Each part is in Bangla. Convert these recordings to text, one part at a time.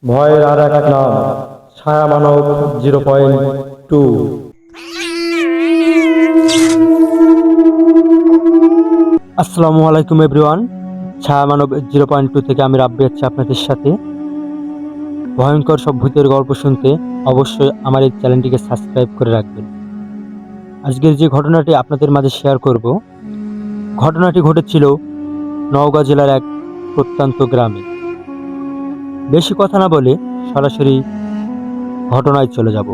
ভয়ের আর এক নাম, ছায়া মানব 0.2। আসসালামু আলাইকুম এভরিওয়ান। ছায়া মানব 0.2 থেকে আমি রাব্বি আছি আপনাদের সাথে। ভয়ঙ্কর সব ভূতের গল্প শুনতে অবশ্যই আমার এই চ্যানেলটিকে সাবস্ক্রাইব করে রাখবেন। আজকের যে ঘটনাটি আপনাদের মাঝে শেয়ার করব, ঘটনাটি ঘটেছিল নওগাঁ জেলার এক প্রত্যন্ত গ্রামে। বেশি কথা না বলে সরাসরি ঘটনায় চলে যাব।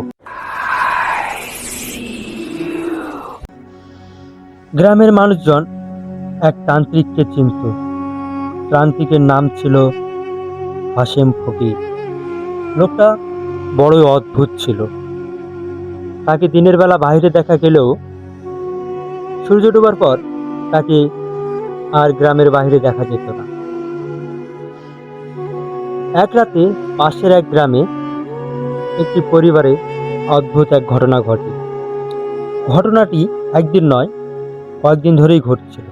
গ্রামের মানুষজন এক তান্ত্রিককে চিনত। তান্ত্রিকের নাম ছিল হাশেম ফকির। লোকটা বড়ই অদ্ভুত ছিল। তাকে দিনের বেলা বাইরে দেখা গেলেও সূর্য ডোবার পর তাকে আর গ্রামের বাইরে দেখা যেত না। এক রাতে পাশের এক গ্রামে একটি পরিবারে অদ্ভুত এক ঘটনা ঘটে। ঘটনাটি একদিন নয়, কয়েকদিন ধরেই ঘটছিল।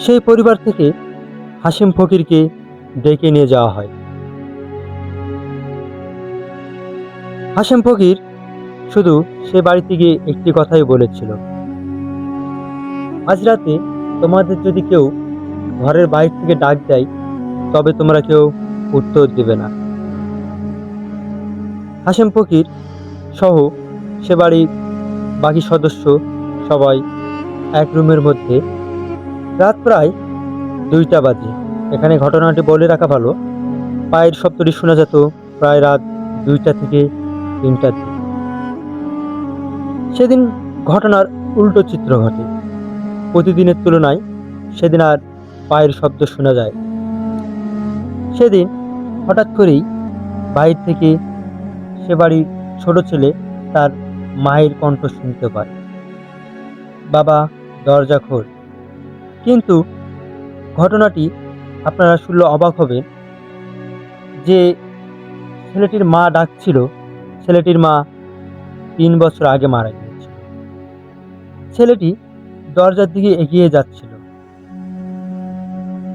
সেই পরিবার থেকে হাশেম ফকিরকে ডেকে নিয়ে যাওয়া হয়। হাশেম ফকির শুধু সে বাড়িতে গিয়ে একটি কথাই বলেছিল, আজ রাতে তোমাদের যদি কেউ ঘরের বাইরে থেকে ডাক দেয় তবে তোমরা কেউ উত্তর দেবে না। হাশেম ফকির সহ সে বাড়ির বাকি সদস্য সবাই এক রুমের মধ্যে। রাত প্রায় 2টা বাজে। এখানে ঘটনাটি বলে রাখা ভালো, পায়ের শব্দটি শোনা যেত প্রায় রাত 2টা থেকে 3টার দিকে। সেদিন ঘটনার উল্টো চিত্র ঘটে। প্রতিদিনের তুলনায় সেদিন আর পায়ের শব্দ শোনা যায়। সেদিন হঠাৎ করেই বাইরে থেকে সে বাড়ির ছোট ছেলে তার মায়ের কণ্ঠ শুনতে পায়, বাবা দরজা খোল। কিন্তু ঘটনাটি আপনারা শুনলে অবাক হবেন যে ছেলেটির মা ডাকছিল, ছেলেটির মা 3 বছর আগে মারা গিয়েছিল। ছেলেটি দরজার দিকে এগিয়ে যাচ্ছিল।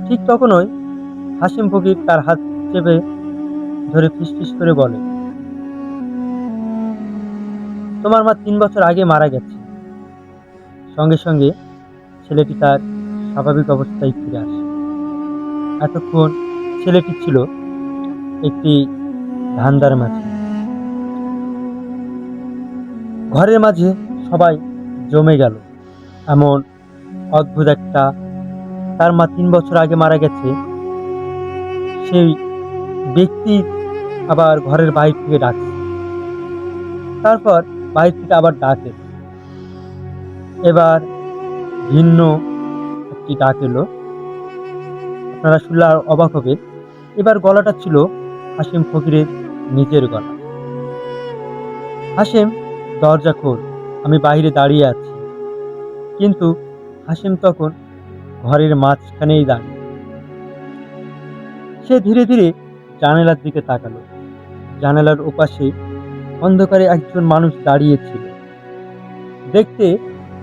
ঠিক তখনই হাশেম ফকির তার হাত চেপে ধরে ফিসফিস করে বলে, তোমার মা 3 বছর আগে মারা গেছে। সঙ্গে সঙ্গে ছেলেটি তার স্বাভাবিক অবস্থায় ফিরে আসে। এতক্ষণ ছেলেটি ছিল একটি ধান্দার মাঝে। ঘরের মাঝে সবাই জমে গেল। এমন অদ্ভুত একটা, তার মা 3 বছর আগে মারা গেছে, সেই ব্যক্তি আবার ঘরের বাইরে থেকে ডাকছে। তারপর বাইরে থেকে আবার ডাকে। এবার ভিন্ন একটি ডাক এলো। আপনারা শুনলে আর অবাক হবে। এবার গলাটা ছিল হাশেম ফকিরের নিজের গলা। হাশেম, দরজা খোল, আমি বাইরে দাঁড়িয়ে আছি। কিন্তু হাশেম তখন ঘরের মাঝখানেই দাঁড়িয়ে। সে ধীরে ধীরে জানালার দিকে তাকালো। জানালার ওপাশে অন্ধকারে একজন মানুষ দাঁড়িয়েছিল, দেখতে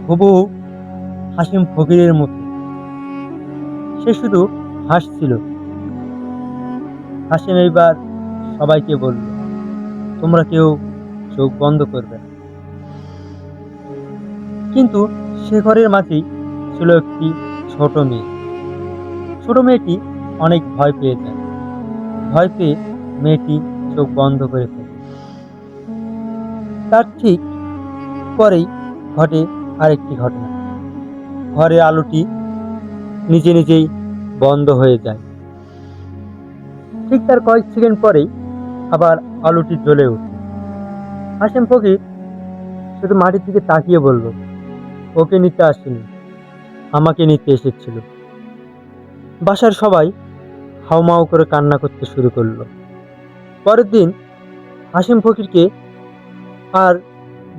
হুবহু হাশেম ফকিরের মতো। সে শুধু হাসছিল। হাশেম এইবার সবাইকে বলল, তোমরা কেউ চোখ বন্ধ করবে না। কিন্তু সে ঘরের মাঝেই ছিল একটি ছোট মেয়ে। ছোট মেয়েটি অনেক ভয় পেয়ে যায়। ভয় পেয়ে মেয়েটি চোখ বন্ধ করে ফেলে। তার ঠিক পরেই ঘটে আরেকটি ঘটনা। ঘরের আলোটি নিজে নিজেই বন্ধ হয়ে যায়। ঠিক তার কয়েক সেকেন্ড পরেই আবার আলোটি জ্বলে ওঠে। হাশেম ফকির শুধু মাটির দিকে তাকিয়ে বলল, ওকে নিতে আসেনি, আমাকে নিতে এসেছিল। বাসার সবাই হাউমাউ করে কান্না করতে শুরু করলো। পরের দিন হাশেম ফকিরকে আর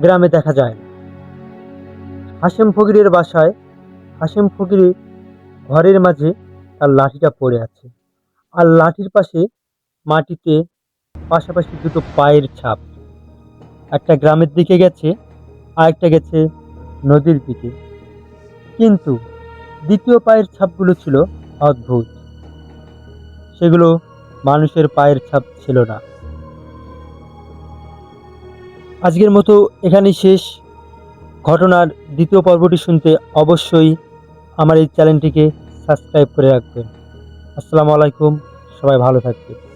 গ্রামে দেখা যায় না। হাশেম ফকিরের বাসায় হাশেম ফকিরের ঘরের মাঝে তার লাঠিটা পড়ে আছে, আর লাঠির পাশে মাটিতে পাশাপাশি দুটো পায়ের ছাপ। একটা গ্রামের দিকে গেছে, আর একটা গেছে নদীর দিকে। কিন্তু দ্বিতীয় পায়ের ছাপগুলো ছিল অদ্ভুত। সেগুলো মানুষের পায়ের ছাপ ছিল না। আজকের মতো এখানেই শেষ। ঘটনার দ্বিতীয় পর্বটি শুনতে অবশ্যই আমার এই চ্যানেলটিকে সাবস্ক্রাইব করে রাখবেন। আসসালামু আলাইকুম, সবাই ভালো থাকবেন।